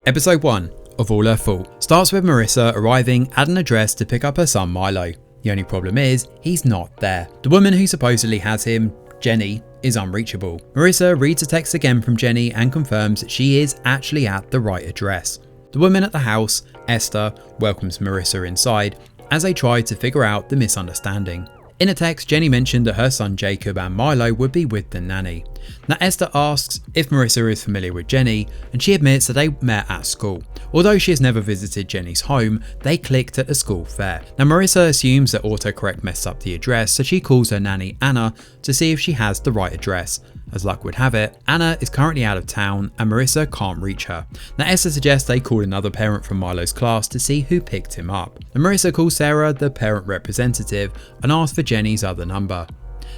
Episode 1 of All Her Fault starts with Marissa arriving at an address to pick up her son Milo. The only problem is, he's not there. The woman who supposedly has him, Jenny, is unreachable. Marissa reads a text again from Jenny and confirms that she is actually at the right address. The woman at the house, Esther, welcomes Marissa inside as they try to figure out the misunderstanding. In a text, Jenny mentioned that her son Jacob and Milo would be with the nanny. Now Esther asks if Marissa is familiar with Jenny, and she admits that they met at school. Although she has never visited Jenny's home, they clicked at a school fair. Now Marissa assumes that autocorrect messed up the address, so she calls her nanny Anna to see if she has the right address. As luck would have it, Anna is currently out of town and Marissa can't reach her. Now Esther suggests they call another parent from Milo's class to see who picked him up. And Marissa calls Sarah, the parent representative, and asks for Jenny's other number.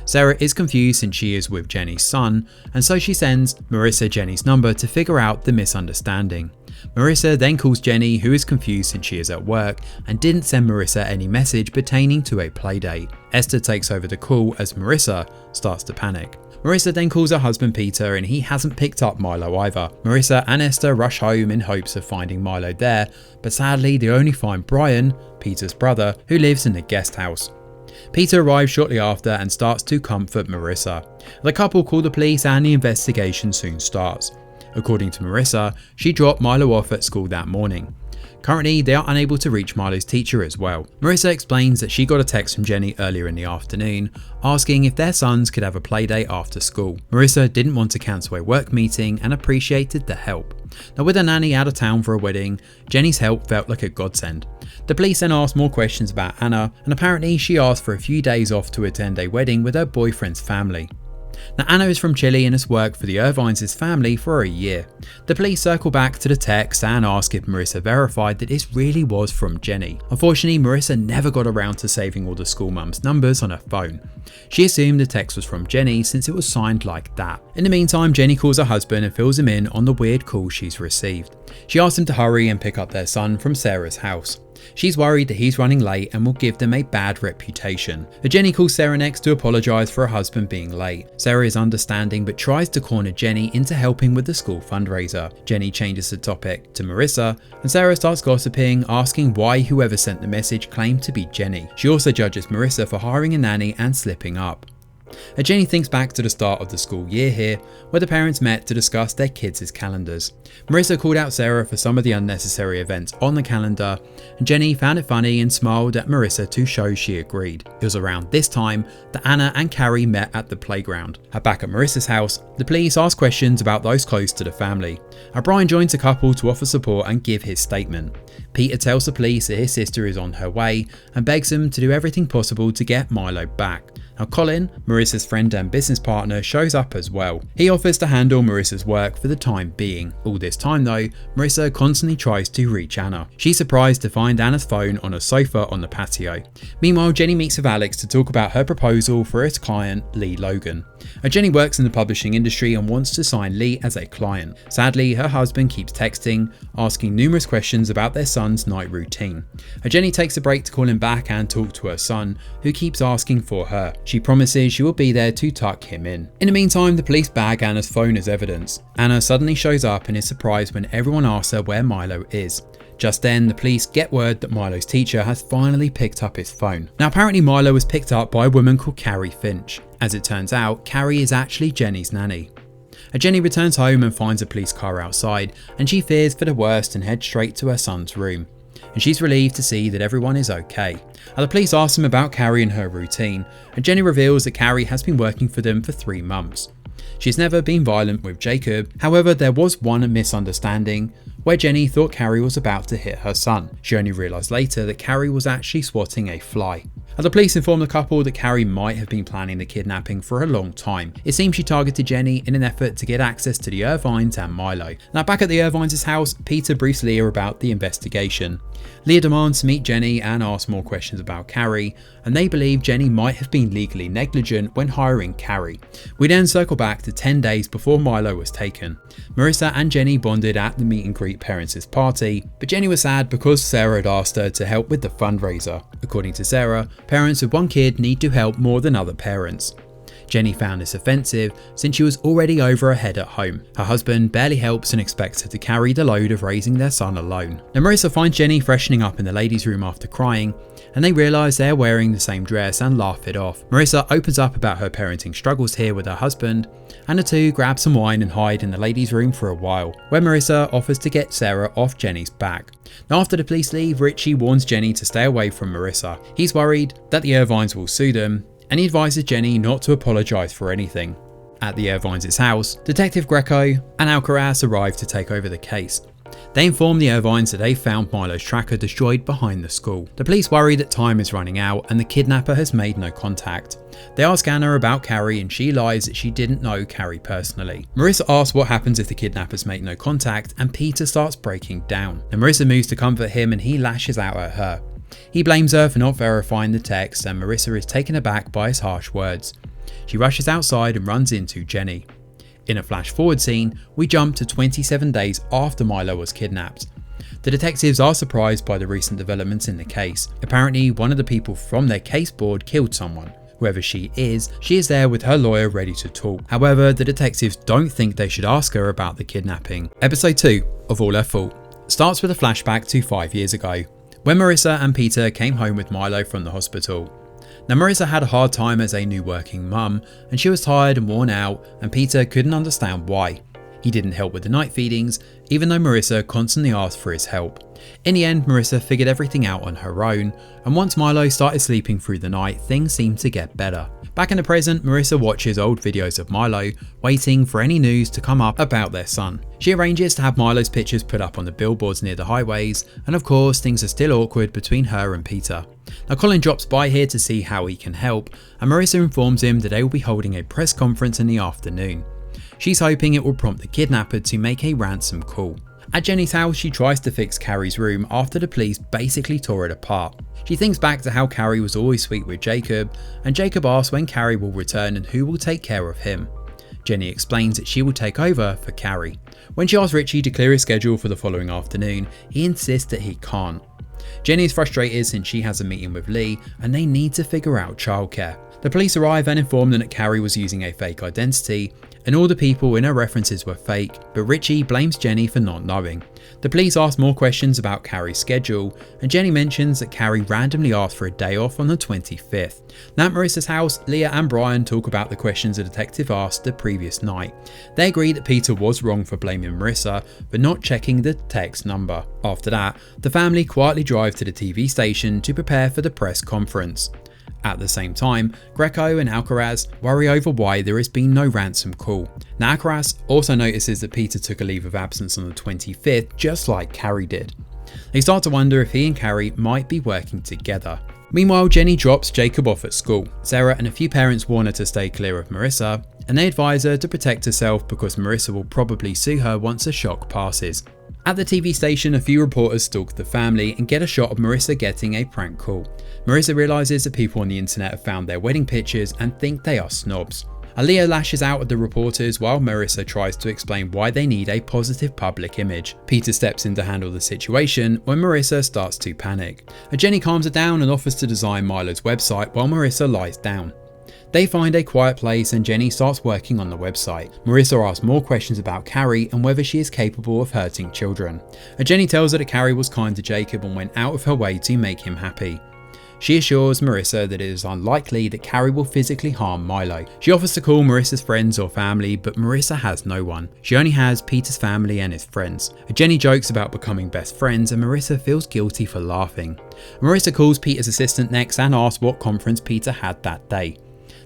Sarah is confused since she is with Jenny's son, and so she sends Marissa Jenny's number to figure out the misunderstanding. Marissa then calls Jenny, who is confused since she is at work and didn't send Marissa any message pertaining to a playdate. Esther takes over the call as Marissa starts to panic. Marissa then calls her husband Peter and he hasn't picked up Milo either. Marissa and Esther rush home in hopes of finding Milo there, but sadly they only find Brian, Peter's brother, who lives in the guest house. Peter arrives shortly after and starts to comfort Marissa. The couple call the police and the investigation soon starts. According to Marissa, she dropped Milo off at school that morning. Currently, they are unable to reach Milo's teacher as well. Marissa explains that she got a text from Jenny earlier in the afternoon asking if their sons could have a playdate after school. Marissa didn't want to cancel a work meeting and appreciated the help. Now with her nanny out of town for a wedding, Jenny's help felt like a godsend. The police then asked more questions about Anna, and apparently she asked for a few days off to attend a wedding with her boyfriend's family. Now Anna is from Chile and has worked for the Irvines' family for a year. The police circle back to the text and ask if Marissa verified that this really was from Jenny. Unfortunately, Marissa never got around to saving all the school mums' numbers on her phone. She assumed the text was from Jenny since it was signed like that. In the meantime, Jenny calls her husband and fills him in on the weird call she's received. She asks him to hurry and pick up their son from Sarah's house. She's worried that he's running late and will give them a bad reputation. Jenny calls Sarah next to apologise for her husband being late. Sarah is understanding but tries to corner Jenny into helping with the school fundraiser. Jenny changes the topic to Marissa and Sarah starts gossiping, asking why whoever sent the message claimed to be Jenny. She also judges Marissa for hiring a nanny and slipping up. Jenny thinks back to the start of the school year here, where the parents met to discuss their kids' calendars. Marissa called out Sarah for some of the unnecessary events on the calendar, and Jenny found it funny and smiled at Marissa to show she agreed. It was around this time that Anna and Carrie met at the playground. Back at Marissa's house, the police ask questions about those close to the family. Brian joins the couple to offer support and give his statement. Peter tells the police that his sister is on her way and begs them to do everything possible to get Milo back. Now Colin, Marissa's friend and business partner, shows up as well. He offers to handle Marissa's work for the time being. All this time though, Marissa constantly tries to reach Anna. She's surprised to find Anna's phone on a sofa on the patio. Meanwhile, Jenny meets with Alex to talk about her proposal for his client, Lee Logan. Jenny works in the publishing industry and wants to sign Lee as a client. Sadly, her husband keeps texting, asking numerous questions about their son's night routine. Jenny takes a break to call him back and talk to her son, who keeps asking for her. She promises she will be there to tuck him in. In the meantime, the police bag Anna's phone as evidence. Anna suddenly shows up and is surprised when everyone asks her where Milo is. Just then, the police get word that Milo's teacher has finally picked up his phone. Now apparently Milo was picked up by a woman called Carrie Finch. As it turns out, Carrie is actually Jenny's nanny. Jenny returns home and finds a police car outside, and she fears for the worst and heads straight to her son's room. And she's relieved to see that everyone is okay. The police ask them about Carrie and her routine, and Jenny reveals that Carrie has been working for them for 3 months. She's never been violent with Jacob, however there was one misunderstanding where Jenny thought Carrie was about to hit her son. She only realised later that Carrie was actually swatting a fly. The police inform the couple that Carrie might have been planning the kidnapping for a long time. It seems she targeted Jenny in an effort to get access to the Irvines and Milo. Now back at the Irvines' house, Peter briefs Leah about the investigation. Leah demands to meet Jenny and asks more questions about Carrie, and they believe Jenny might have been legally negligent when hiring Carrie. We then circle back to 10 days before Milo was taken. Marissa and Jenny bonded at the meet and greet parents' party, but Jenny was sad because Sarah had asked her to help with the fundraiser. According to Sarah, parents with one kid need to help more than other parents. Jenny found this offensive since she was already over her head at home. Her husband barely helps and expects her to carry the load of raising their son alone. Now Marissa finds Jenny freshening up in the ladies' room after crying, and they realise they're wearing the same dress and laugh it off. Marissa opens up about her parenting struggles here with her husband, and the two grab some wine and hide in the ladies' room for a while, where Marissa offers to get Sarah off Jenny's back. Now after the police leave, Richie warns Jenny to stay away from Marissa. He's worried that the Irvines will sue them, and he advises Jenny not to apologise for anything. At the Irvines' house, Detective Greco and Alcaraz arrive to take over the case. They inform the Irvines that they found Milo's tracker destroyed behind the school. The police worry that time is running out and the kidnapper has made no contact. They ask Anna about Carrie and she lies that she didn't know Carrie personally. Marissa asks what happens if the kidnappers make no contact, and Peter starts breaking down. And Marissa moves to comfort him and he lashes out at her. He blames her for not verifying the text, and Marissa is taken aback by his harsh words. She rushes outside and runs into Jenny. In a flash forward scene, we jump to 27 days after Milo was kidnapped. The detectives are surprised by the recent developments in the case. Apparently, one of the people from their case board killed someone. Whoever she is there with her lawyer ready to talk. However, the detectives don't think they should ask her about the kidnapping. Episode 2 of All Her Fault starts with a flashback to 5 years ago, when Marissa and Peter came home with Milo from the hospital. Now Marissa had a hard time as a new working mum, and she was tired and worn out, and Peter couldn't understand why. He didn't help with the night feedings, even though Marissa constantly asked for his help. In the end, Marissa figured everything out on her own, and once Milo started sleeping through the night, things seemed to get better. Back in the present, Marissa watches old videos of Milo, waiting for any news to come up about their son. She arranges to have Milo's pictures put up on the billboards near the highways, and of course things are still awkward between her and Peter. Now Colin drops by here to see how he can help, and Marissa informs him that they will be holding a press conference in the afternoon. She's hoping it will prompt the kidnapper to make a ransom call. At Jenny's house, she tries to fix Carrie's room after the police basically tore it apart. She thinks back to how Carrie was always sweet with Jacob, and Jacob asks when Carrie will return and who will take care of him. Jenny explains that she will take over for Carrie. When she asks Richie to clear his schedule for the following afternoon, he insists that he can't. Jenny is frustrated since she has a meeting with Lee and they need to figure out childcare. The police arrive and inform them that Carrie was using a fake identity, and all the people in her references were fake, but Richie blames Jenny for not knowing. The police ask more questions about Carrie's schedule, and Jenny mentions that Carrie randomly asked for a day off on the 25th. Now at Marissa's house, Leah and Brian talk about the questions the detective asked the previous night. They agree that Peter was wrong for blaming Marissa for not checking the text number. After that, the family quietly drive to the TV station to prepare for the press conference. At the same time, Greco and Alcaraz worry over why there has been no ransom call. Now Alcaraz also notices that Peter took a leave of absence on the 25th, just like Carrie did. They start to wonder if he and Carrie might be working together. Meanwhile, Jenny drops Jacob off at school. Sarah and a few parents warn her to stay clear of Marissa, and they advise her to protect herself because Marissa will probably sue her once the shock passes. At the TV station, a few reporters stalk the family and get a shot of Marissa getting a prank call. Marissa realises that people on the internet have found their wedding pictures and think they are snobs. Aaliyah lashes out at the reporters while Marissa tries to explain why they need a positive public image. Peter steps in to handle the situation when Marissa starts to panic. Jenny calms her down and offers to design Milo's website while Marissa lies down. They find a quiet place and Jenny starts working on the website. Marissa asks more questions about Carrie and whether she is capable of hurting children. Jenny tells her that Carrie was kind to Jacob and went out of her way to make him happy. She assures Marissa that it is unlikely that Carrie will physically harm Milo. She offers to call Marissa's friends or family, but Marissa has no one. She only has Peter's family and his friends. Jenny jokes about becoming best friends and Marissa feels guilty for laughing. Marissa calls Peter's assistant next and asks what conference Peter had that day.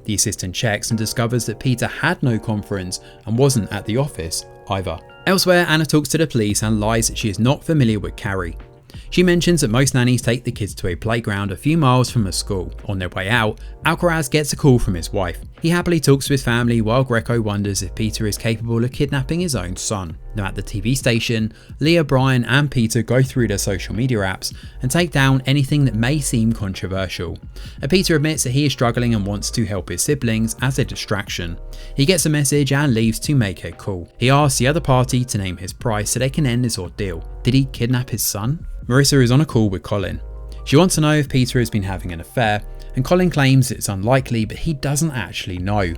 The assistant checks and discovers that Peter had no conference and wasn't at the office either. Elsewhere, Anna talks to the police and lies that she is not familiar with Carrie. She mentions that most nannies take the kids to a playground a few miles from the school. On their way out, Alcaraz gets a call from his wife. He happily talks to his family while Greco wonders if Peter is capable of kidnapping his own son. Now at the TV station, Leah, Brian and Peter go through their social media apps and take down anything that may seem controversial. Peter admits that he is struggling and wants to help his siblings as a distraction. He gets a message and leaves to make a call. He asks the other party to name his price so they can end this ordeal. Did he kidnap his son? Marissa is on a call with Colin. She wants to know if Peter has been having an affair, and Colin claims it's unlikely, but he doesn't actually know.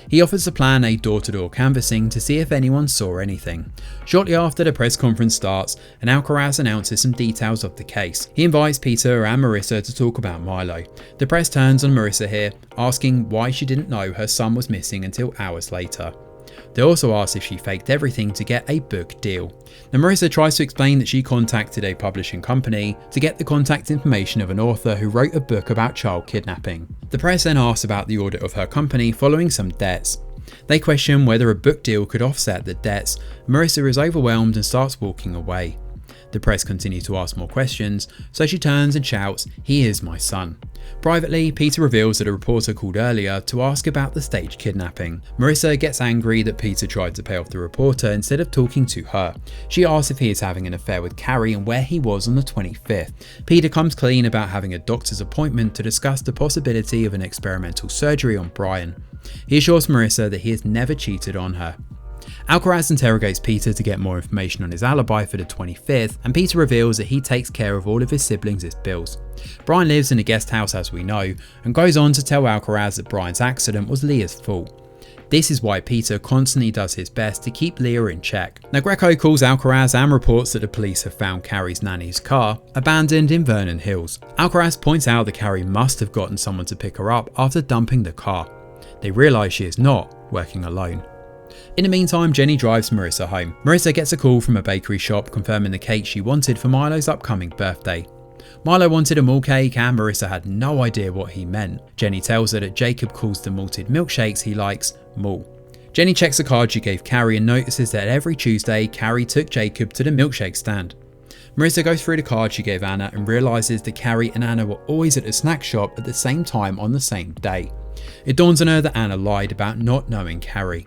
He offers to plan a door-to-door canvassing to see if anyone saw anything. Shortly after, the press conference starts and Alcaraz announces some details of the case. He invites Peter and Marissa to talk about Milo. The press turns on Marissa here, asking why she didn't know her son was missing until hours later. They also ask if she faked everything to get a book deal. Now Marissa tries to explain that she contacted a publishing company to get the contact information of an author who wrote a book about child kidnapping. The press then asks about the audit of her company following some debts. They question whether a book deal could offset the debts. Marissa is overwhelmed and starts walking away. The press continue to ask more questions, so she turns and shouts, "He is my son." Privately, Peter reveals that a reporter called earlier to ask about the staged kidnapping. Marissa gets angry that Peter tried to pay off the reporter instead of talking to her. She asks if he is having an affair with Carrie and where he was on the 25th. Peter comes clean about having a doctor's appointment to discuss the possibility of an experimental surgery on Brian. He assures Marissa that he has never cheated on her. Alcaraz interrogates Peter to get more information on his alibi for the 25th, and Peter reveals that he takes care of all of his siblings' bills. Brian lives in a guest house as we know, and goes on to tell Alcaraz that Brian's accident was Leah's fault. This is why Peter constantly does his best to keep Leah in check. Now Greco calls Alcaraz and reports that the police have found Carrie's nanny's car abandoned in Vernon Hills. Alcaraz points out that Carrie must have gotten someone to pick her up after dumping the car. They realise she is not working alone. In the meantime, Jenny drives Marissa home. Marissa gets a call from a bakery shop confirming the cake she wanted for Milo's upcoming birthday. Milo wanted a malt cake and Marissa had no idea what he meant. Jenny tells her that Jacob calls the malted milkshakes he likes malt. Jenny checks the card she gave Carrie and notices that every Tuesday Carrie took Jacob to the milkshake stand. Marissa goes through the card she gave Anna and realises that Carrie and Anna were always at the snack shop at the same time on the same day. It dawns on her that Anna lied about not knowing Carrie.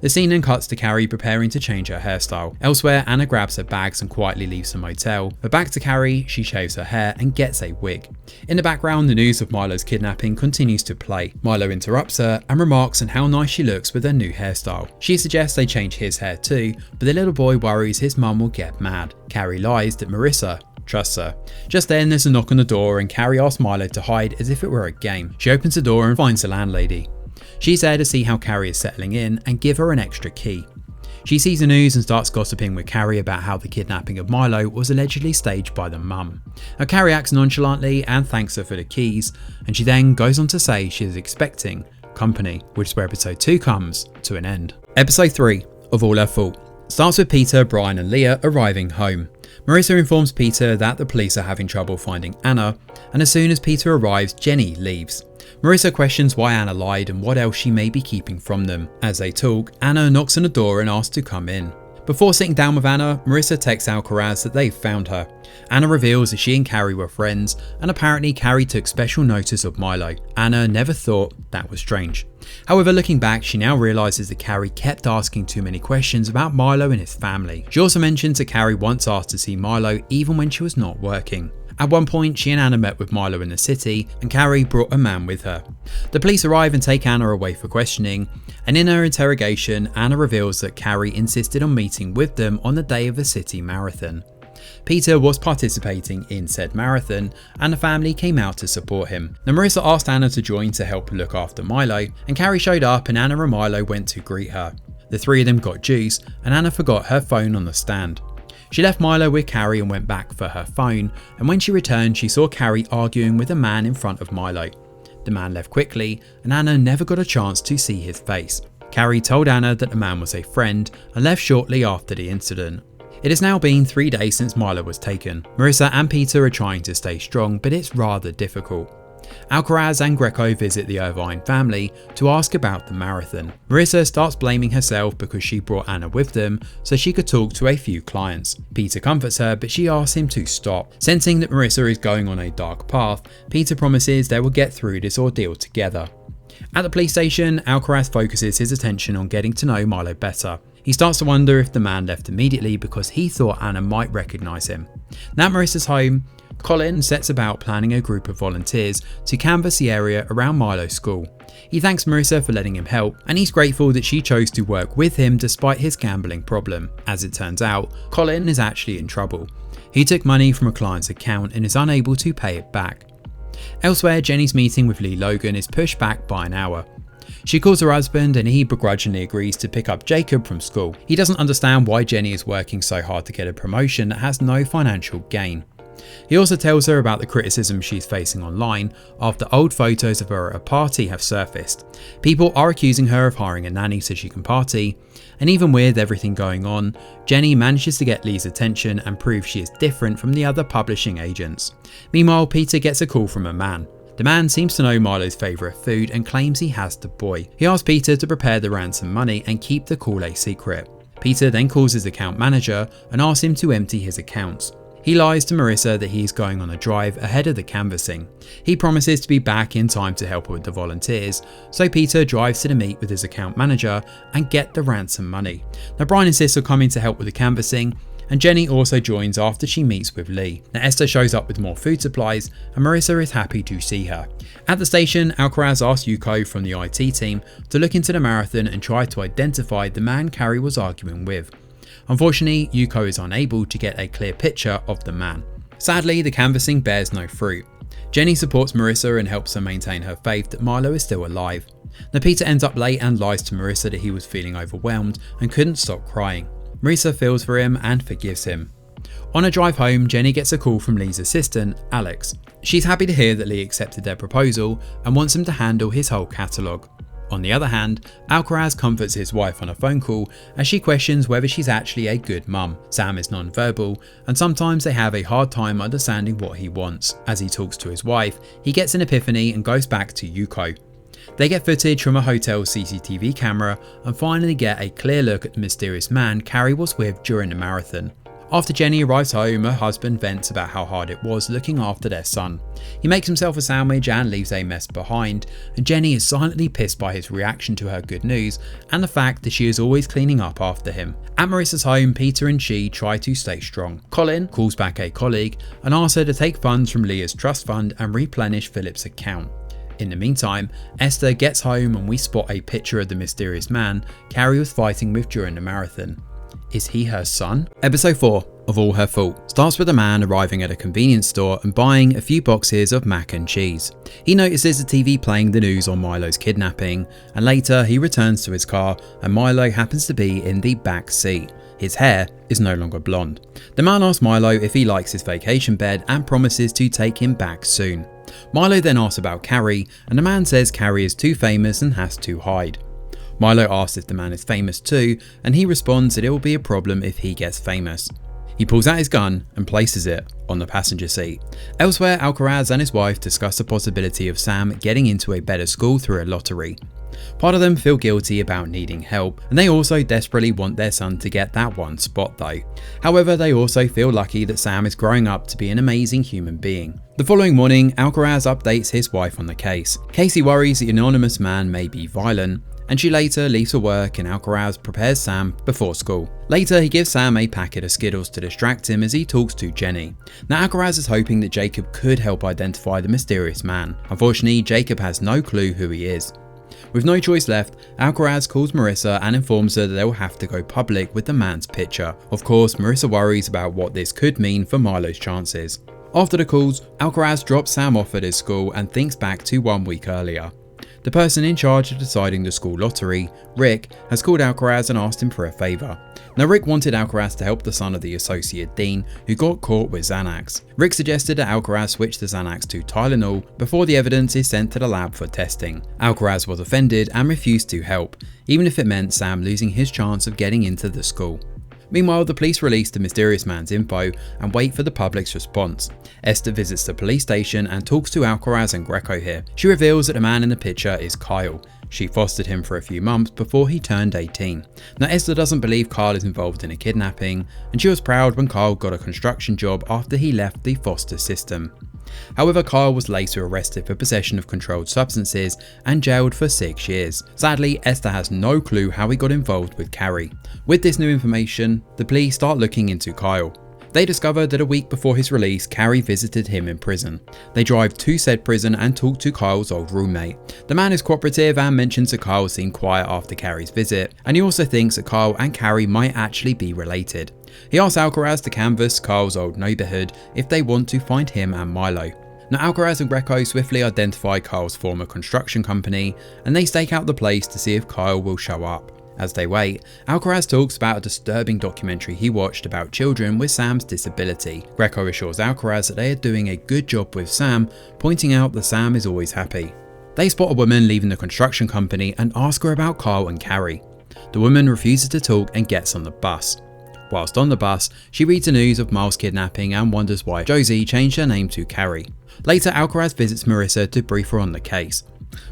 The scene then cuts to Carrie preparing to change her hairstyle. Elsewhere, Anna grabs her bags and quietly leaves the motel, but back to Carrie, she shaves her hair and gets a wig. In the background, the news of Milo's kidnapping continues to play. Milo interrupts her and remarks on how nice she looks with her new hairstyle. She suggests they change his hair too, but the little boy worries his mum will get mad. Carrie lies that Marissa trusts her. Just then, there's a knock on the door and Carrie asks Milo to hide as if it were a game. She opens the door and finds the landlady. She's there to see how Carrie is settling in and give her an extra key. She sees the news and starts gossiping with Carrie about how the kidnapping of Milo was allegedly staged by the mum. Now Carrie acts nonchalantly and thanks her for the keys, and she then goes on to say she is expecting company, which is where episode 2 comes to an end. Episode 3 of All Her Fault starts with Peter, Brian and Leah arriving home. Marissa informs Peter that the police are having trouble finding Anna, and as soon as Peter arrives, Jenny leaves. Marissa questions why Anna lied and what else she may be keeping from them. As they talk, Anna knocks on the door and asks to come in. Before sitting down with Anna, Marissa texts Alcaraz that they've found her. Anna reveals that she and Carrie were friends, and apparently Carrie took special notice of Milo. Anna never thought that was strange. However, looking back, she now realises that Carrie kept asking too many questions about Milo and his family. She also mentions that Carrie once asked to see Milo even when she was not working. At one point, she and Anna met with Milo in the city, and Carrie brought a man with her. The police arrive and take Anna away for questioning, and in her interrogation, Anna reveals that Carrie insisted on meeting with them on the day of the city marathon. Peter was participating in said marathon, and the family came out to support him. Now Marissa asked Anna to join to help look after Milo, and Carrie showed up and Anna and Milo went to greet her. The three of them got juice, and Anna forgot her phone on the stand. She left Milo with Carrie and went back for her phone, and when she returned she saw Carrie arguing with a man in front of Milo. The man left quickly and Anna never got a chance to see his face. Carrie told Anna that the man was a friend and left shortly after the incident. It has now been 3 days since Milo was taken. Marissa and Peter are trying to stay strong, but it's rather difficult. Alcaraz and Greco visit the Irvine family to ask about the marathon. Marissa starts blaming herself because she brought Anna with them so she could talk to a few clients. Peter comforts her, but she asks him to stop. Sensing that Marissa is going on a dark path, Peter promises they will get through this ordeal together. At the police station, Alcaraz focuses his attention on getting to know Milo better. He starts to wonder if the man left immediately because he thought Anna might recognise him. Now at Marissa's home, Colin sets about planning a group of volunteers to canvass the area around Milo's school. He thanks Marissa for letting him help, and he's grateful that she chose to work with him despite his gambling problem. As it turns out, Colin is actually in trouble. He took money from a client's account and is unable to pay it back. Elsewhere, Jenny's meeting with Lee Logan is pushed back by an hour. She calls her husband and he begrudgingly agrees to pick up Jacob from school. He doesn't understand why Jenny is working so hard to get a promotion that has no financial gain. He also tells her about the criticism she's facing online after old photos of her at a party have surfaced. People are accusing her of hiring a nanny so she can party, and even with everything going on, Jenny manages to get Lee's attention and prove she is different from the other publishing agents. Meanwhile, Peter gets a call from a man. The man seems to know Milo's favourite food and claims he has the boy. He asks Peter to prepare the ransom money and keep the call a secret. Peter then calls his account manager and asks him to empty his accounts. He lies to Marissa that he is going on a drive ahead of the canvassing. He promises to be back in time to help with the volunteers, so Peter drives to the meet with his account manager and get the ransom money. Now Brian insists on coming to help with the canvassing, and Jenny also joins after she meets with Lee. Now Esther shows up with more food supplies and Marissa is happy to see her. At the station, Alcaraz asks Yuko from the IT team to look into the marathon and try to identify the man Carrie was arguing with. Unfortunately, Yuko is unable to get a clear picture of the man. Sadly, the canvassing bears no fruit. Jenny supports Marissa and helps her maintain her faith that Milo is still alive. Now Peter ends up late and lies to Marissa that he was feeling overwhelmed and couldn't stop crying. Marissa feels for him and forgives him. On a drive home, Jenny gets a call from Lee's assistant, Alex. She's happy to hear that Lee accepted their proposal and wants him to handle his whole catalogue. On the other hand, Alcaraz comforts his wife on a phone call as she questions whether she's actually a good mum. Sam is non-verbal and sometimes they have a hard time understanding what he wants. As he talks to his wife, he gets an epiphany and goes back to Yuko. They get footage from a hotel CCTV camera and finally get a clear look at the mysterious man Carrie was with during the marathon. After Jenny arrives home, her husband vents about how hard it was looking after their son. He makes himself a sandwich and leaves a mess behind, and Jenny is silently pissed by his reaction to her good news and the fact that she is always cleaning up after him. At Marissa's home, Peter and she try to stay strong. Colin calls back a colleague and asks her to take funds from Leah's trust fund and replenish Philip's account. In the meantime, Esther gets home and we spot a picture of the mysterious man Carrie was fighting with during the marathon. Is he her son? Episode 4 of All Her Fault starts with a man arriving at a convenience store and buying a few boxes of mac and cheese. He notices the TV playing the news on Milo's kidnapping, and later he returns to his car and Milo happens to be in the back seat. His hair is no longer blonde. The man asks Milo if he likes his vacation bed and promises to take him back soon. Milo then asks about Carrie and the man says Carrie is too famous and has to hide. Milo asks if the man is famous too, and he responds that it will be a problem if he gets famous. He pulls out his gun and places it on the passenger seat. Elsewhere, Alcaraz and his wife discuss the possibility of Sam getting into a better school through a lottery. Part of them feel guilty about needing help, and they also desperately want their son to get that one spot though. However, they also feel lucky that Sam is growing up to be an amazing human being. The following morning, Alcaraz updates his wife on the case. Casey worries the anonymous man may be violent, and she later leaves for work and Alcaraz prepares Sam before school. Later, he gives Sam a packet of Skittles to distract him as he talks to Jenny. Now Alcaraz is hoping that Jacob could help identify the mysterious man. Unfortunately, Jacob has no clue who he is. With no choice left, Alcaraz calls Marissa and informs her that they will have to go public with the man's picture. Of course, Marissa worries about what this could mean for Milo's chances. After the calls, Alcaraz drops Sam off at his school and thinks back to 1 week earlier. The person in charge of deciding the school lottery, Rick, has called Alcaraz and asked him for a favour. Now Rick wanted Alcaraz to help the son of the associate dean who got caught with Xanax. Rick suggested that Alcaraz switch the Xanax to Tylenol before the evidence is sent to the lab for testing. Alcaraz was offended and refused to help, even if it meant Sam losing his chance of getting into the school. Meanwhile, the police release the mysterious man's info and wait for the public's response. Esther visits the police station and talks to Alcaraz and Greco here. She reveals that the man in the picture is Kyle. She fostered him for a few months before he turned 18. Now Esther doesn't believe Kyle is involved in a kidnapping, and she was proud when Kyle got a construction job after he left the foster system. However, Kyle was later arrested for possession of controlled substances and jailed for 6 years. Sadly, Esther has no clue how he got involved with Carrie. With this new information, the police start looking into Kyle. They discover that a week before his release, Carrie visited him in prison. They drive to said prison and talk to Kyle's old roommate. The man is cooperative and mentions that Kyle seemed quiet after Carrie's visit, and he also thinks that Kyle and Carrie might actually be related. He asks Alcaraz to canvass Kyle's old neighbourhood if they want to find him and Milo. Now Alcaraz and Greco swiftly identify Kyle's former construction company, and they stake out the place to see if Kyle will show up. As they wait, Alcaraz talks about a disturbing documentary he watched about children with Sam's disability. Greco assures Alcaraz that they are doing a good job with Sam, pointing out that Sam is always happy. They spot a woman leaving the construction company and ask her about Kyle and Carrie. The woman refuses to talk and gets on the bus. Whilst on the bus, she reads the news of Miles' kidnapping and wonders why Josie changed her name to Carrie. Later, Alcaraz visits Marissa to brief her on the case.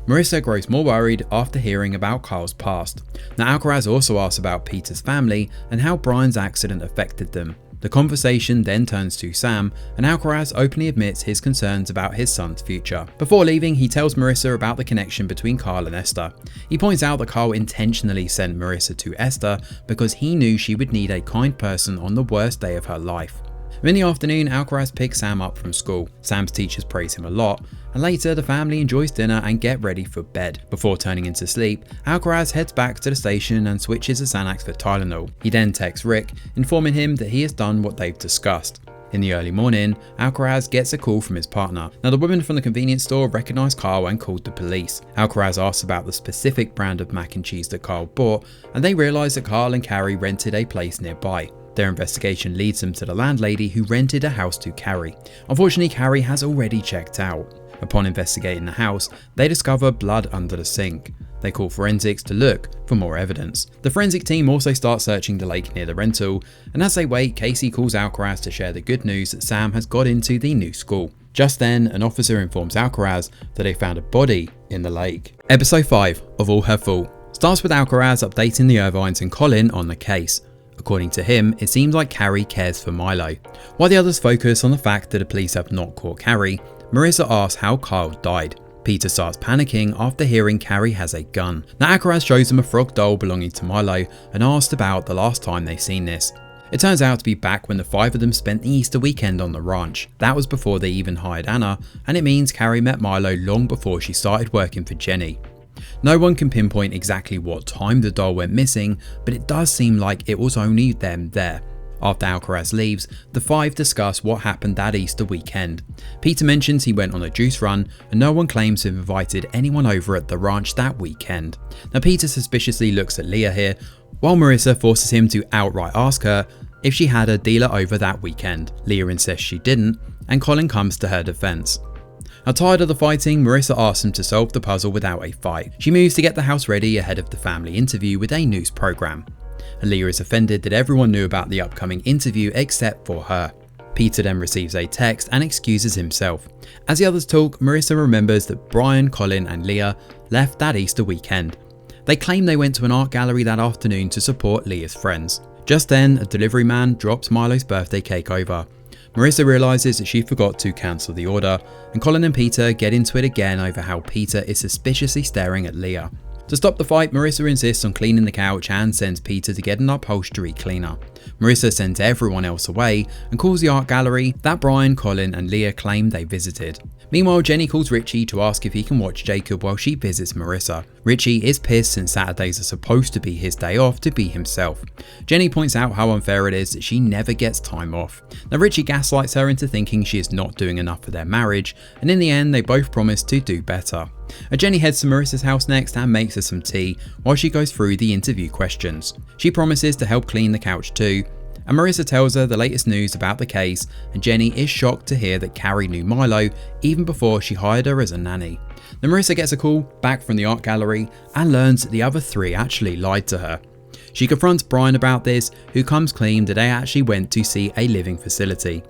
Marissa grows more worried after hearing about Kyle's past. Now Alcaraz also asks about Peter's family and how Brian's accident affected them. The conversation then turns to Sam, and Alcaraz openly admits his concerns about his son's future. Before leaving, he tells Marissa about the connection between Kyle and Esther. He points out that Kyle intentionally sent Marissa to Esther because he knew she would need a kind person on the worst day of her life. In the afternoon, Alcaraz picks Sam up from school. Sam's teachers praise him a lot, and later the family enjoys dinner and get ready for bed. Before turning into sleep, Alcaraz heads back to the station and switches a Xanax for Tylenol. He then texts Rick, informing him that he has done what they've discussed. In the early morning, Alcaraz gets a call from his partner. Now the woman from the convenience store recognized Kyle and called the police. Alcaraz asks about the specific brand of mac and cheese that Kyle bought, and they realize that Kyle and Carrie rented a place nearby. Their investigation leads them to the landlady who rented a house to Carrie. Unfortunately, Carrie has already checked out. Upon investigating the house, they discover blood under the sink. They call forensics to look for more evidence. The forensic team also start searching the lake near the rental, and as they wait, Casey calls Alcaraz to share the good news that Sam has got into the new school. Just then, an officer informs Alcaraz that they found a body in the lake. Episode 5 of All Her Fault starts with Alcaraz updating the Irvines and Colin on the case. According to him, it seems like Carrie cares for Milo. While the others focus on the fact that the police have not caught Carrie, Marissa asks how Kyle died. Peter starts panicking after hearing Carrie has a gun. Now Alcaraz shows him a frog doll belonging to Milo and asks about the last time they've seen this. It turns out to be back when the 5 of them spent the Easter weekend on the ranch. That was before they even hired Anna, and it means Carrie met Milo long before she started working for Jenny. No one can pinpoint exactly what time the doll went missing, but it does seem like it was only them there. After Alcaraz leaves, the 5 discuss what happened that Easter weekend. Peter mentions he went on a juice run, and no one claims to have invited anyone over at the ranch that weekend. Now Peter suspiciously looks at Leah here, while Marissa forces him to outright ask her if she had a dealer over that weekend. Leah insists she didn't, and Colin comes to her defense. Now tired of the fighting, Marissa asks him to solve the puzzle without a fight. She moves to get the house ready ahead of the family interview with a news program. Leah is offended that everyone knew about the upcoming interview except for her. Peter then receives a text and excuses himself. As the others talk, Marissa remembers that Brian, Colin and Leah left that Easter weekend. They claim they went to an art gallery that afternoon to support Leah's friends. Just then, a delivery man drops Milo's birthday cake over. Marissa realises that she forgot to cancel the order, and Colin and Peter get into it again over how Peter is suspiciously staring at Leah. To stop the fight, Marissa insists on cleaning the couch and sends Peter to get an upholstery cleaner. Marissa sends everyone else away and calls the art gallery that Brian, Colin and Leah claim they visited. Meanwhile, Jenny calls Richie to ask if he can watch Jacob while she visits Marissa. Richie is pissed since Saturdays are supposed to be his day off to be himself. Jenny points out how unfair it is that she never gets time off. Now Richie gaslights her into thinking she is not doing enough for their marriage, and in the end they both promise to do better. Jenny heads to Marissa's house next and makes her some tea while she goes through the interview questions. She promises to help clean the couch too, and Marissa tells her the latest news about the case, and Jenny is shocked to hear that Carrie knew Milo even before she hired her as a nanny. Then Marissa gets a call back from the art gallery and learns that the other 3 actually lied to her. She confronts Brian about this, who comes clean that they actually went to see a living facility.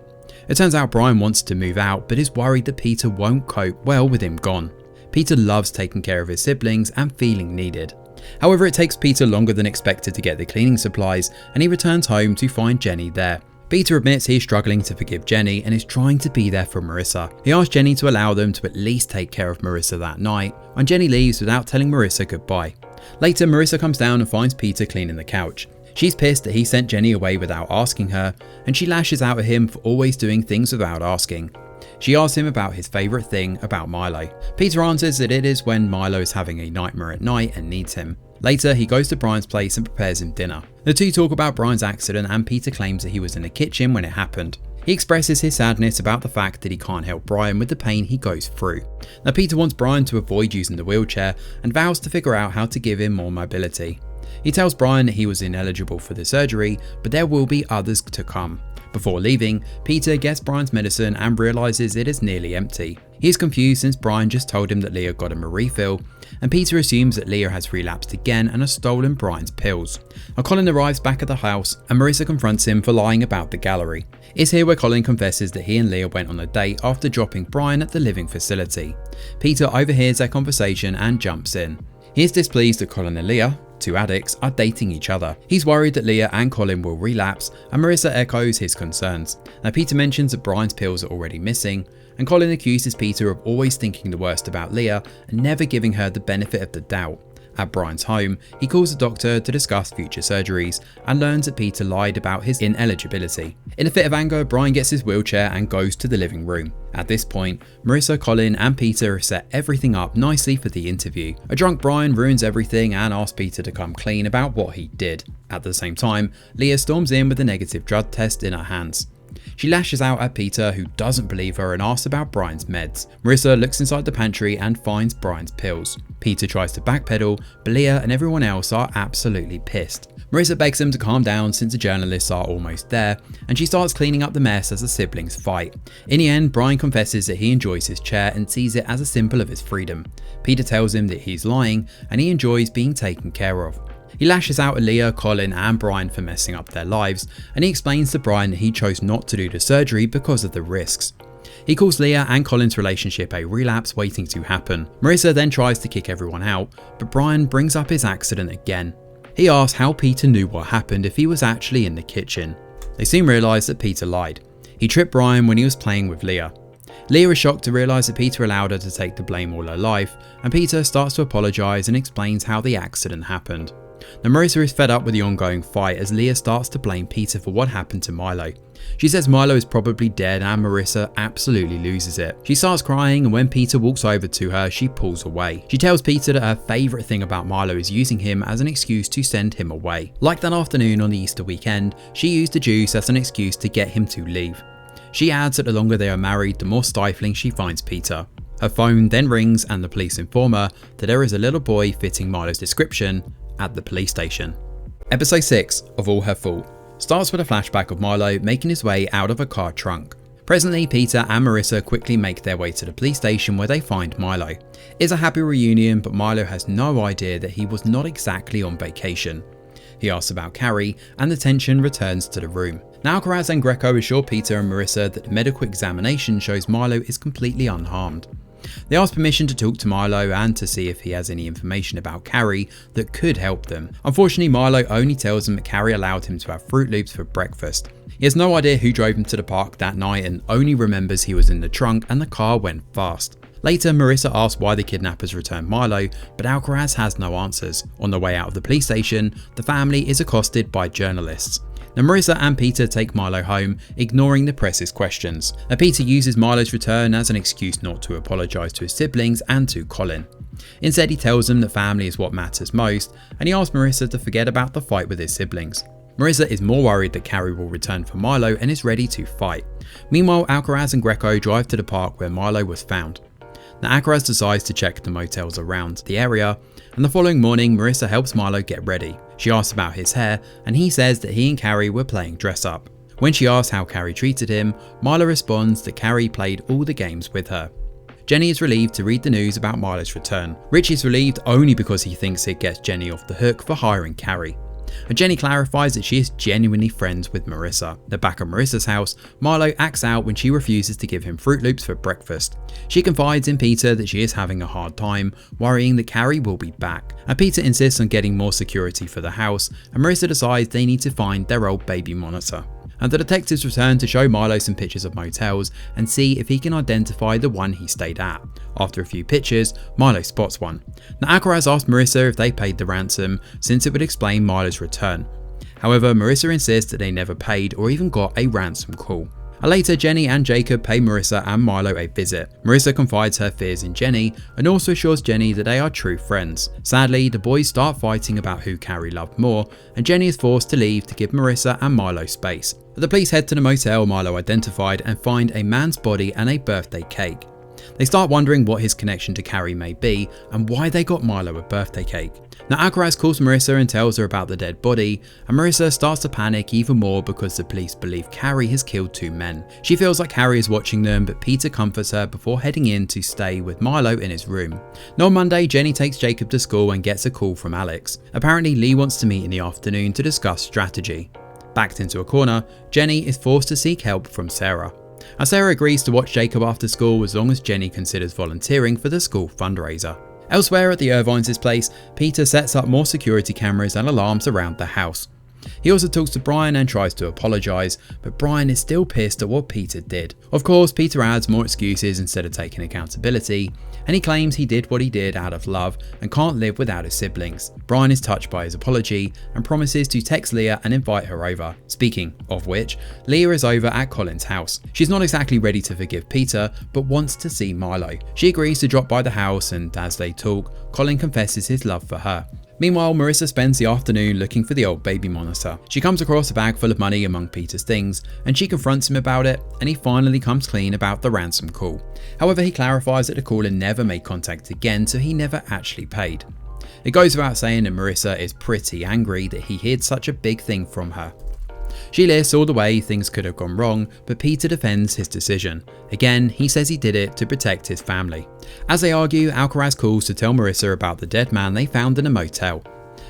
It turns out Brian wants to move out but is worried that Peter won't cope well with him gone. Peter loves taking care of his siblings and feeling needed. However, it takes Peter longer than expected to get the cleaning supplies, and he returns home to find Jenny there. Peter admits he is struggling to forgive Jenny and is trying to be there for Marissa. He asks Jenny to allow them to at least take care of Marissa that night, and Jenny leaves without telling Marissa goodbye. Later, Marissa comes down and finds Peter cleaning the couch. She's pissed that he sent Jenny away without asking her, and she lashes out at him for always doing things without asking. She asks him about his favourite thing about Milo. Peter answers that it is when Milo is having a nightmare at night and needs him. Later, he goes to Brian's place and prepares him dinner. The two talk about Brian's accident, and Peter claims that he was in the kitchen when it happened. He expresses his sadness about the fact that he can't help Brian with the pain he goes through. Now Peter wants Brian to avoid using the wheelchair and vows to figure out how to give him more mobility. He tells Brian that he was ineligible for the surgery, but there will be others to come. Before leaving, Peter gets Brian's medicine and realises it is nearly empty. He is confused since Brian just told him that Leah got him a refill, and Peter assumes that Leah has relapsed again and has stolen Brian's pills. Now Colin arrives back at the house and Marissa confronts him for lying about the gallery. It's here where Colin confesses that he and Leah went on a date after dropping Brian at the living facility. Peter overhears their conversation and jumps in. He is displeased that Colin and Leah, two addicts, are dating each other. He's worried that Leah and Colin will relapse, and Marissa echoes his concerns. Now Peter mentions that Brian's pills are already missing, and Colin accuses Peter of always thinking the worst about Leah and never giving her the benefit of the doubt. At Brian's home, he calls the doctor to discuss future surgeries and learns that Peter lied about his ineligibility. In a fit of anger, Brian gets his wheelchair and goes to the living room. At this point, Marissa, Colin and Peter have set everything up nicely for the interview. A drunk Brian ruins everything and asks Peter to come clean about what he did. At the same time, Leah storms in with a negative drug test in her hands. She lashes out at Peter, who doesn't believe her and asks about Brian's meds. Marissa looks inside the pantry and finds Brian's pills. Peter tries to backpedal, but Leah and everyone else are absolutely pissed. Marissa begs him to calm down since the journalists are almost there, and she starts cleaning up the mess as the siblings fight. In the end, Brian confesses that he enjoys his chair and sees it as a symbol of his freedom. Peter tells him that he's lying and he enjoys being taken care of. He lashes out at Leah, Colin and Brian for messing up their lives, and he explains to Brian that he chose not to do the surgery because of the risks. He calls Leah and Colin's relationship a relapse waiting to happen. Marissa then tries to kick everyone out, but Brian brings up his accident again. He asks how Peter knew what happened if he was actually in the kitchen. They soon realise that Peter lied. He tripped Brian when he was playing with Leah. Leah is shocked to realise that Peter allowed her to take the blame all her life, and Peter starts to apologise and explains how the accident happened. Now Marissa is fed up with the ongoing fight as Leah starts to blame Peter for what happened to Milo. She says Milo is probably dead and Marissa absolutely loses it. She starts crying, and when Peter walks over to her, she pulls away. She tells Peter that her favourite thing about Milo is using him as an excuse to send him away. Like that afternoon on the Easter weekend, she used the juice as an excuse to get him to leave. She adds that the longer they are married, the more stifling she finds Peter. Her phone then rings and the police inform her that there is a little boy fitting Milo's description at the police station. Episode 6 of All Her Fault starts with a flashback of Milo making his way out of a car trunk. Presently, Peter and Marissa quickly make their way to the police station where they find Milo. It's a happy reunion, but Milo has no idea that he was not exactly on vacation. He asks about Carrie and the tension returns to the room. Now Alcaraz and Greco assure Peter and Marissa that the medical examination shows Milo is completely unharmed. They ask permission to talk to Milo and to see if he has any information about Carrie that could help them. Unfortunately, Milo only tells them that Carrie allowed him to have Fruit Loops for breakfast. He has no idea who drove him to the park that night and only remembers he was in the trunk and the car went fast. Later, Marissa asks why the kidnappers returned Milo, but Alcaraz has no answers. On the way out of the police station, the family is accosted by journalists. Now Marissa and Peter take Milo home, ignoring the press's questions. Now Peter uses Milo's return as an excuse not to apologise to his siblings and to Colin. Instead, he tells them that family is what matters most, and he asks Marissa to forget about the fight with his siblings. Marissa is more worried that Carrie will return for Milo and is ready to fight. Meanwhile, Alcaraz and Greco drive to the park where Milo was found. Now Alcaraz decides to check the motels around the area, and the following morning Marissa helps Milo get ready. She asks about his hair and he says that he and Carrie were playing dress up. When she asks how Carrie treated him, Milo responds that Carrie played all the games with her. Jenny is relieved to read the news about Milo's return. Rich is relieved only because he thinks it gets Jenny off the hook for hiring Carrie. And Jenny clarifies that she is genuinely friends with Marissa. They're back at Marissa's house. Milo acts out when she refuses to give him Fruit Loops for breakfast. She confides in Peter that she is having a hard time, worrying that Carrie will be back. And Peter insists on getting more security for the house, and Marissa decides they need to find their old baby monitor. And the detectives return to show Milo some pictures of motels and see if he can identify the one he stayed at. After a few pictures, Milo spots one. Now Alcaraz asks Marissa if they paid the ransom, since it would explain Milo's return. However, Marissa insists that they never paid or even got a ransom call. Later, Jenny and Jacob pay Marissa and Milo a visit. Marissa confides her fears in Jenny and also assures Jenny that they are true friends. Sadly, the boys start fighting about who Carrie loved more, and Jenny is forced to leave to give Marissa and Milo space. The police head to the motel Milo identified and find a man's body and a birthday cake. They start wondering what his connection to Carrie may be and why they got Milo a birthday cake. Now Alcaraz calls Marissa and tells her about the dead body, and Marissa starts to panic even more because the police believe Carrie has killed 2 men. She feels like Carrie is watching them, but Peter comforts her before heading in to stay with Milo in his room. Now on Monday, Jenny takes Jacob to school and gets a call from Alex. Apparently Lee wants to meet in the afternoon to discuss strategy. Backed into a corner, Jenny is forced to seek help from Sarah. As Sarah agrees to watch Jacob after school as long as Jenny considers volunteering for the school fundraiser. Elsewhere at the Irvines' place, Peter sets up more security cameras and alarms around the house. He also talks to Brian and tries to apologise, but Brian is still pissed at what Peter did. Of course, Peter adds more excuses instead of taking accountability, and he claims he did what he did out of love and can't live without his siblings. Brian is touched by his apology and promises to text Leah and invite her over. Speaking of which, Leah is over at Colin's house. She's not exactly ready to forgive Peter, but wants to see Milo. She agrees to drop by the house, and as they talk, Colin confesses his love for her. Meanwhile, Marissa spends the afternoon looking for the old baby monitor. She comes across a bag full of money among Peter's things, and she confronts him about it, and he finally comes clean about the ransom call. However, he clarifies that the caller never made contact again, so he never actually paid. It goes without saying that Marissa is pretty angry that he hid such a big thing from her. She lists all the way things could have gone wrong, but Peter defends his decision. Again, he says he did it to protect his family. As they argue, Alcaraz calls to tell Marissa about the dead man they found in a motel.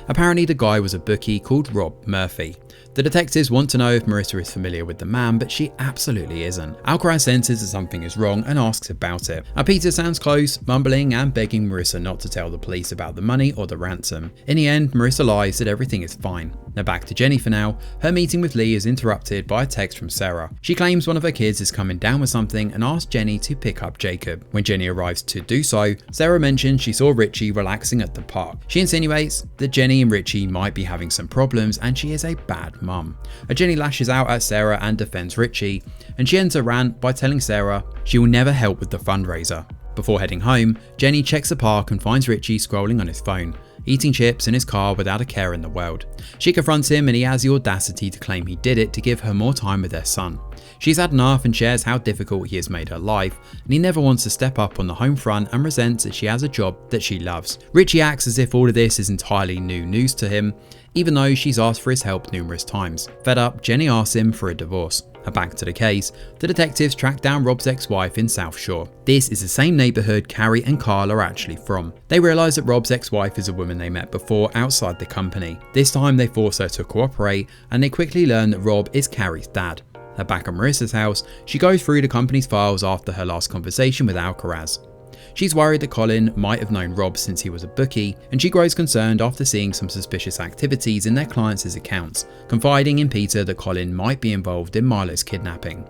Apparently the guy was a bookie called Rob Murphy. The detectives want to know if Marissa is familiar with the man, but she absolutely isn't. Alcaraz senses that something is wrong and asks about it. Peter sounds close, mumbling and begging Marissa not to tell the police about the money or the ransom. In the end, Marissa lies that everything is fine. Now back to Jenny for now. Her meeting with Lee is interrupted by a text from Sarah. She claims one of her kids is coming down with something and asks Jenny to pick up Jacob. When Jenny arrives to do so, Sarah mentions she saw Richie relaxing at the park. She insinuates that Jenny and Richie might be having some problems and she is a bad mum. Jenny lashes out at Sarah and defends Richie, and she ends her rant by telling Sarah she will never help with the fundraiser. Before heading home, Jenny checks the park and finds Richie scrolling on his phone, eating chips in his car without a care in the world. She confronts him and he has the audacity to claim he did it to give her more time with their son. She's had enough and shares how difficult he has made her life, and he never wants to step up on the home front and resents that she has a job that she loves. Richie acts as if all of this is entirely new news to him, even though she's asked for his help numerous times. Fed up, Jenny asks him for a divorce. Back to the case, the detectives track down Rob's ex-wife in South Shore. This is the same neighbourhood Carrie and Carl are actually from. They realise that Rob's ex-wife is a woman they met before outside the company. This time they force her to cooperate, and they quickly learn that Rob is Carrie's dad. Back at Marissa's house, she goes through the company's files after her last conversation with Alcaraz. She's worried that Colin might have known Rob since he was a bookie, and she grows concerned after seeing some suspicious activities in their clients' accounts, confiding in Peter that Colin might be involved in Milo's kidnapping.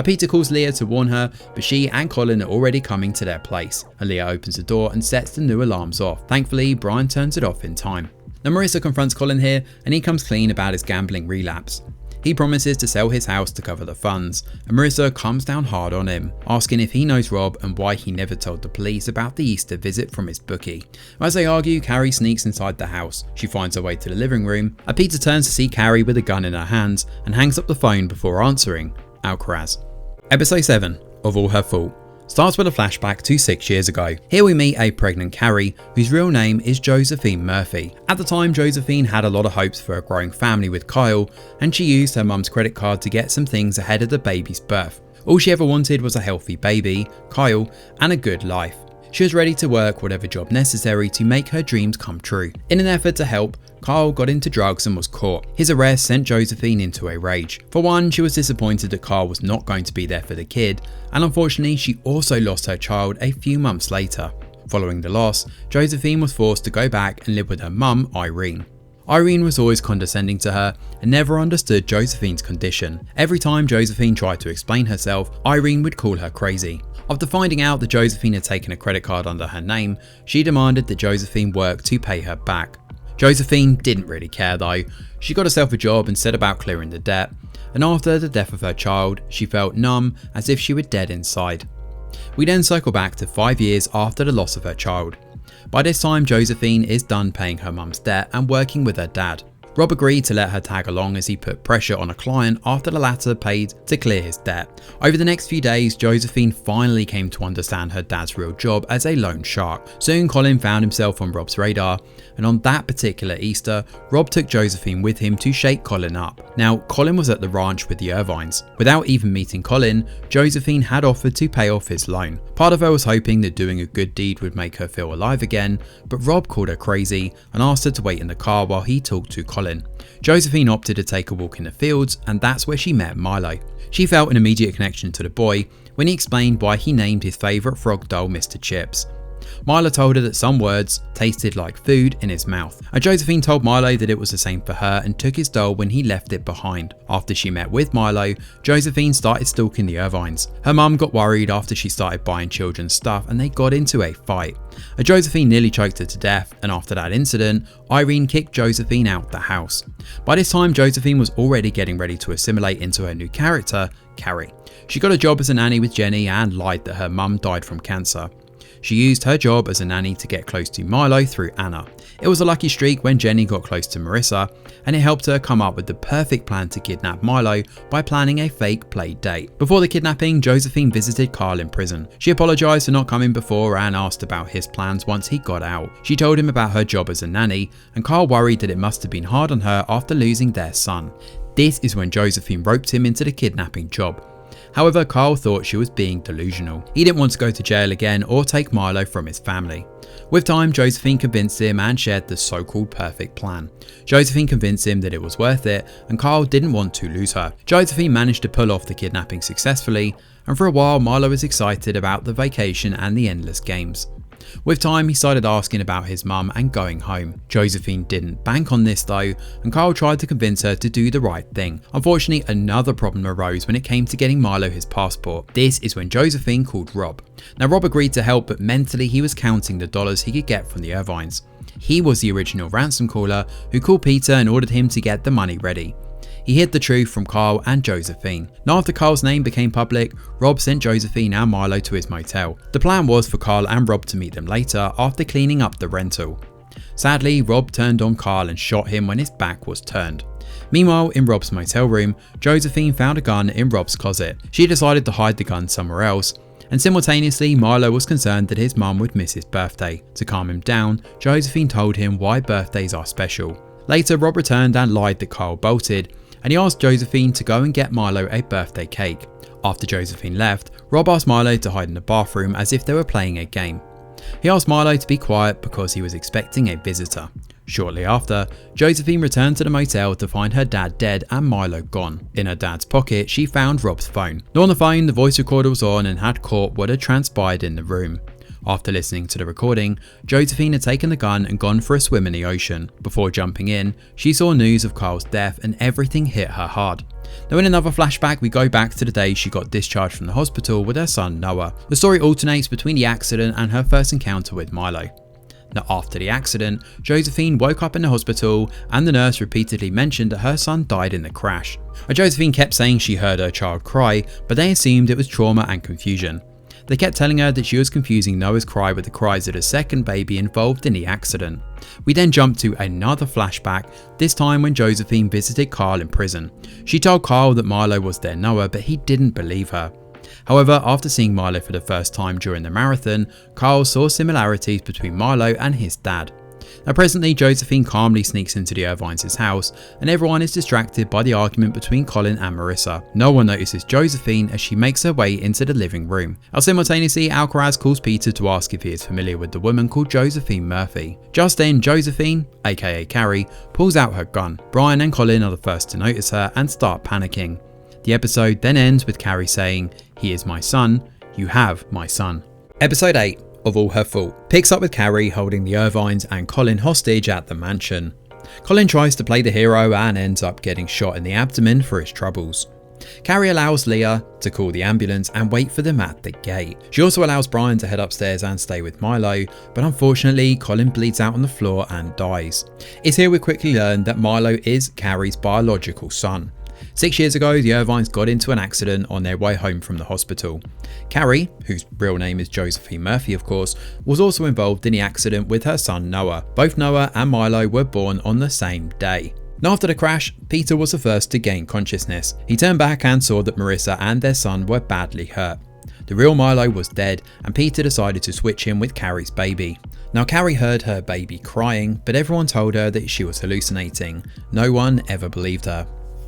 Peter calls Leah to warn her, but she and Colin are already coming to their place, and Leah opens the door and sets the new alarms off. Thankfully, Brian turns it off in time. Now Marissa confronts Colin here, and he comes clean about his gambling relapse. He promises to sell his house to cover the funds, and Marissa comes down hard on him, asking if he knows Rob and why he never told the police about the Easter visit from his bookie. As they argue, Carrie sneaks inside the house. She finds her way to the living room. Peter turns to see Carrie with a gun in her hands and hangs up the phone before answering Alcaraz. Episode 7 of All Her Fault starts with a flashback to 6 years ago. Here we meet a pregnant Carrie, whose real name is Josephine Murphy. At the time, Josephine had a lot of hopes for a growing family with Kyle, and she used her mum's credit card to get some things ahead of the baby's birth. All she ever wanted was a healthy baby, Kyle, and a good life. She was ready to work whatever job necessary to make her dreams come true. In an effort to help, Kyle got into drugs and was caught. His arrest sent Josephine into a rage. For one, she was disappointed that Kyle was not going to be there for the kid, and unfortunately she also lost her child a few months later. Following the loss, Josephine was forced to go back and live with her mum, Irene. Irene was always condescending to her and never understood Josephine's condition. Every time Josephine tried to explain herself, Irene would call her crazy. After finding out that Josephine had taken a credit card under her name, she demanded that Josephine work to pay her back. Josephine didn't really care though. She got herself a job and set about clearing the debt, and after the death of her child, she felt numb as if she were dead inside. We then circle back to 5 years after the loss of her child. By this time, Josephine is done paying her mum's debt and working with her dad. Rob agreed to let her tag along as he put pressure on a client after the latter paid to clear his debt. Over the next few days, Josephine finally came to understand her dad's real job as a loan shark. Soon Colin found himself on Rob's radar, and on that particular Easter, Rob took Josephine with him to shake Colin up. Now, Colin was at the ranch with the Irvines. Without even meeting Colin, Josephine had offered to pay off his loan. Part of her was hoping that doing a good deed would make her feel alive again, but Rob called her crazy and asked her to wait in the car while he talked to Colin. Josephine opted to take a walk in the fields, and that's where she met Milo. She felt an immediate connection to the boy when he explained why he named his favourite frog doll Mr. Chips. Milo told her that some words tasted like food in his mouth, and Josephine told Milo that it was the same for her and took his doll when he left it behind. After she met with Milo, Josephine started stalking the Irvines. Her mum got worried after she started buying children's stuff and they got into a fight. Josephine nearly choked her to death, and after that incident, Irene kicked Josephine out the house. By this time, Josephine was already getting ready to assimilate into her new character, Carrie. She got a job as a nanny with Jenny and lied that her mum died from cancer. She used her job as a nanny to get close to Milo through Anna. It was a lucky streak when Jenny got close to Marissa, and it helped her come up with the perfect plan to kidnap Milo by planning a fake play date. Before the kidnapping, Josephine visited Carl in prison. She apologised for not coming before and asked about his plans once he got out. She told him about her job as a nanny, and Carl worried that it must have been hard on her after losing their son. This is when Josephine roped him into the kidnapping job. However, Carl thought she was being delusional. He didn't want to go to jail again or take Milo from his family. With time, Josephine convinced him and shared the so-called perfect plan. Josephine convinced him that it was worth it, and Carl didn't want to lose her. Josephine managed to pull off the kidnapping successfully, and for a while Milo was excited about the vacation and the endless games. With time, he started asking about his mum and going home. Josephine didn't bank on this though, and Carl tried to convince her to do the right thing. Unfortunately, another problem arose when it came to getting Milo his passport. This is when Josephine called Rob. Now, Rob agreed to help, but mentally he was counting the dollars he could get from the Irvines. He was the original ransom caller who called Peter and ordered him to get the money ready. He hid the truth from Carl and Josephine. Now, after Carl's name became public, Rob sent Josephine and Milo to his motel. The plan was for Carl and Rob to meet them later after cleaning up the rental. Sadly, Rob turned on Carl and shot him when his back was turned. Meanwhile, in Rob's motel room, Josephine found a gun in Rob's closet. She decided to hide the gun somewhere else, and simultaneously Milo was concerned that his mum would miss his birthday. To calm him down, Josephine told him why birthdays are special. Later, Rob returned and lied that Carl bolted, and he asked Josephine to go and get Milo a birthday cake. After Josephine left, Rob asked Milo to hide in the bathroom as if they were playing a game. He asked Milo to be quiet because he was expecting a visitor. Shortly after, Josephine returned to the motel to find her dad dead and Milo gone. In her dad's pocket, she found Rob's phone. Now on the phone, the voice recorder was on and had caught what had transpired in the room. After listening to the recording, Josephine had taken the gun and gone for a swim in the ocean. Before jumping in, she saw news of Carl's death and everything hit her hard. Now in another flashback, we go back to the day she got discharged from the hospital with her son Noah. The story alternates between the accident and her first encounter with Milo. Now after the accident, Josephine woke up in the hospital and the nurse repeatedly mentioned that her son died in the crash. Josephine kept saying she heard her child cry, but they assumed it was trauma and confusion. They kept telling her that she was confusing Noah's cry with the cries of the second baby involved in the accident. We then jump to another flashback, this time when Josephine visited Carl in prison. She told Carl that Milo was their Noah, but he didn't believe her. However, after seeing Milo for the first time during the marathon, Carl saw similarities between Milo and his dad. Now presently, Josephine calmly sneaks into the Irvines' house and everyone is distracted by the argument between Colin and Marissa. No one notices Josephine as she makes her way into the living room. Simultaneously, Alcaraz calls Peter to ask if he is familiar with the woman called Josephine Murphy. Just then, Josephine, aka Carrie, pulls out her gun. Brian and Colin are the first to notice her and start panicking. The episode then ends with Carrie saying, "He is my son, you have my son." Episode 8. Of All Her Fault picks up with Carrie holding the Irvines and Colin hostage at the mansion. Colin tries to play the hero and ends up getting shot in the abdomen for his troubles. Carrie allows Leah to call the ambulance and wait for them at the gate. She also allows Brian to head upstairs and stay with Milo, but unfortunately Colin bleeds out on the floor and dies. It's here we quickly learn that Milo is Carrie's biological son. 6 years ago, the Irvines got into an accident on their way home from the hospital. Carrie, whose real name is Josephine Murphy of course, was also involved in the accident with her son Noah. Both Noah and Milo were born on the same day. Now after the crash, Peter was the first to gain consciousness. He turned back and saw that Marissa and their son were badly hurt. The real Milo was dead, and Peter decided to switch him with Carrie's baby. Now Carrie heard her baby crying, but everyone told her that she was hallucinating. No one ever believed her.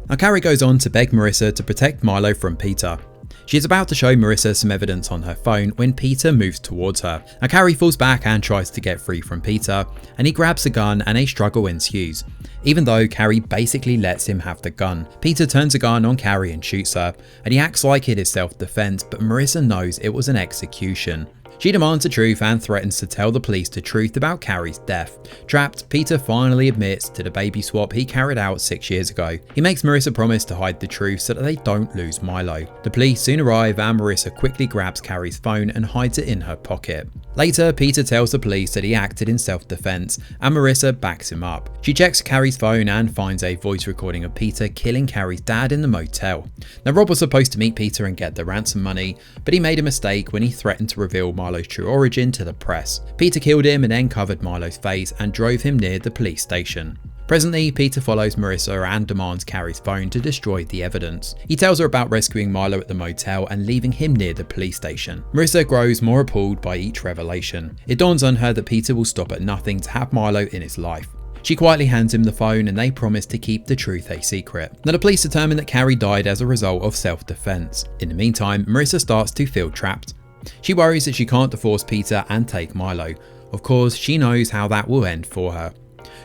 Now Carrie goes on to beg Marissa to protect Milo from Peter. She is about to show Marissa some evidence on her phone when Peter moves towards her. Now Carrie falls back and tries to get free from Peter, and he grabs a gun and a struggle ensues. Even though Carrie basically lets him have the gun, Peter turns a gun on Carrie and shoots her, and he acts like it is self-defense, but Marissa knows it was an execution. She demands the truth and threatens to tell the police the truth about Carrie's death. Trapped, Peter finally admits to the baby swap he carried out 6 years ago. He makes Marissa promise to hide the truth so that they don't lose Milo. The police soon arrive and Marissa quickly grabs Carrie's phone and hides it in her pocket. Later, Peter tells the police that he acted in self-defense, and Marissa backs him up. She checks Carrie's phone and finds a voice recording of Peter killing Carrie's dad in the motel. Now Rob was supposed to meet Peter and get the ransom money, but he made a mistake when he threatened to reveal Milo's true origin to the press. Peter killed him and then covered Milo's face and drove him near the police station. Presently, Peter follows Marissa and demands Carrie's phone to destroy the evidence. He tells her about rescuing Milo at the motel and leaving him near the police station. Marissa grows more appalled by each revelation. It dawns on her that Peter will stop at nothing to have Milo in his life. She quietly hands him the phone and they promise to keep the truth a secret. Now the police determine that Carrie died as a result of self-defense. In the meantime, Marissa starts to feel trapped. She worries that she can't divorce Peter and take Milo. Of course, she knows how that will end for her.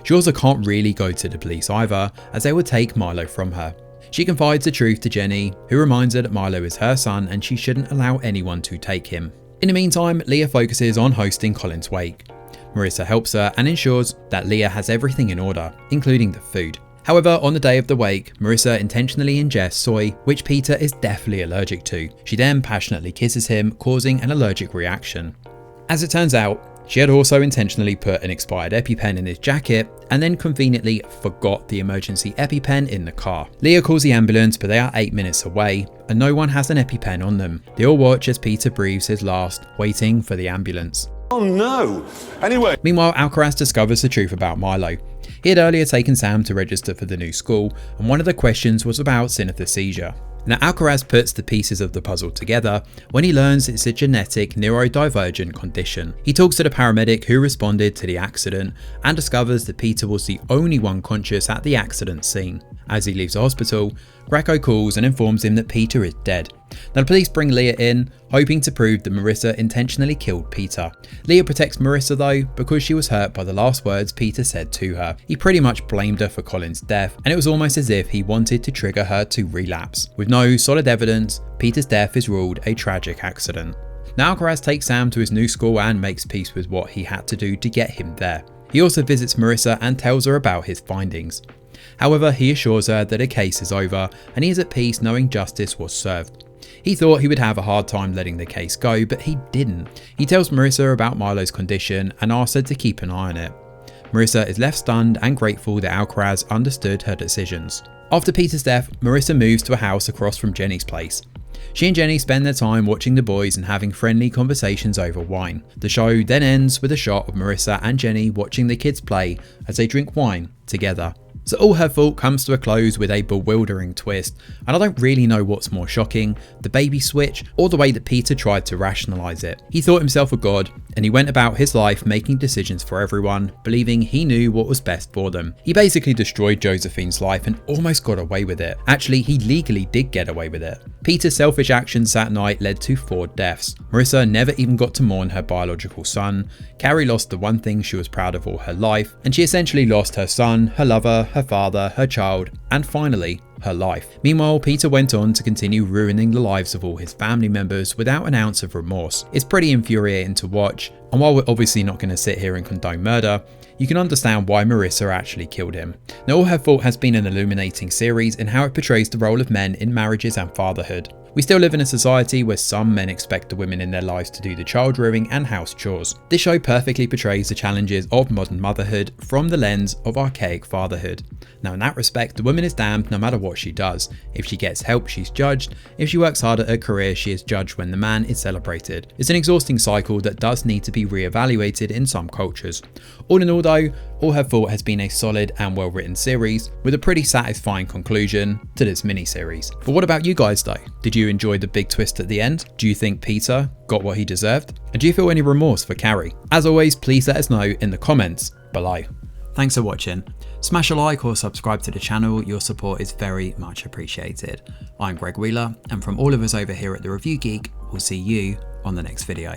She also can't really go to the police either, as they would take Milo from her. She confides the truth to Jenny, who reminds her that Milo is her son and she shouldn't allow anyone to take him. In the meantime, Leah focuses on hosting Colin's wake. Marissa helps her and ensures that Leah has everything in order, including the food. However, on the day of the wake, Marissa intentionally ingests soy, which Peter is deathly allergic to. She then passionately kisses him, causing an allergic reaction. As it turns out, she had also intentionally put an expired EpiPen in his jacket and then conveniently forgot the emergency EpiPen in the car. Leah calls the ambulance, but they are 8 minutes away and no one has an EpiPen on them. They all watch as Peter breathes his last, waiting for the ambulance. Oh no! Anyway. Meanwhile, Alcaraz discovers the truth about Milo. He had earlier taken Sam to register for the new school, and one of the questions was about synesthesia. Now Alcaraz puts the pieces of the puzzle together when he learns it's a genetic neurodivergent condition. He talks to the paramedic who responded to the accident and discovers that Peter was the only one conscious at the accident scene. As he leaves the hospital, Greco calls and informs him that Peter is dead. Now the police bring Leah in, hoping to prove that Marissa intentionally killed Peter. Leah protects Marissa though, because she was hurt by the last words Peter said to her. He pretty much blamed her for Colin's death, and it was almost as if he wanted to trigger her to relapse. With no solid evidence, Peter's death is ruled a tragic accident. Now Alcaraz takes Sam to his new school and makes peace with what he had to do to get him there. He also visits Marissa and tells her about his findings. However, he assures her that a case is over and he is at peace knowing justice was served. He thought he would have a hard time letting the case go, but he didn't. He tells Marissa about Milo's condition and asks her to keep an eye on it. Marissa is left stunned and grateful that Alcaraz understood her decisions. After Peter's death, Marissa moves to a house across from Jenny's place. She and Jenny spend their time watching the boys and having friendly conversations over wine. The show then ends with a shot of Marissa and Jenny watching the kids play as they drink wine together. So all her fault comes to a close with a bewildering twist, and I don't really know what's more shocking, the baby switch or the way that Peter tried to rationalise it. He thought himself a god, and he went about his life making decisions for everyone, believing he knew what was best for them. He basically destroyed Josephine's life and almost got away with it. Actually, he legally did get away with it. Peter's selfish actions that night led to 4 deaths. Marissa never even got to mourn her biological son. Carrie lost the one thing she was proud of all her life, and she essentially lost her son, her lover, her father, her child, and finally, her life. Meanwhile, Peter went on to continue ruining the lives of all his family members without an ounce of remorse. It's pretty infuriating to watch, and while we're obviously not going to sit here and condone murder, you can understand why Marissa actually killed him. Now All Her Fault has been an illuminating series in how it portrays the role of men in marriages and fatherhood. We still live in a society where some men expect the women in their lives to do the child rearing and house chores. This show perfectly portrays the challenges of modern motherhood from the lens of archaic fatherhood. Now in that respect, the woman is damned no matter what she does. If she gets help, she's judged. If she works hard at her career, she is judged when the man is celebrated. It's an exhausting cycle that does need to be re-evaluated in some cultures. All in all though, All Her Fault has been a solid and well written series with a pretty satisfying conclusion to this mini-series. But what about you guys though? Did you enjoy the big twist at the end? Do you think Peter got what he deserved? And do you feel any remorse for Carrie? As always, please let us know in the comments below. Thanks for watching. Smash a like or subscribe to the channel, your support is very much appreciated. I'm Greg Wheeler, and from all of us over here at The Review Geek, we'll see you on the next video.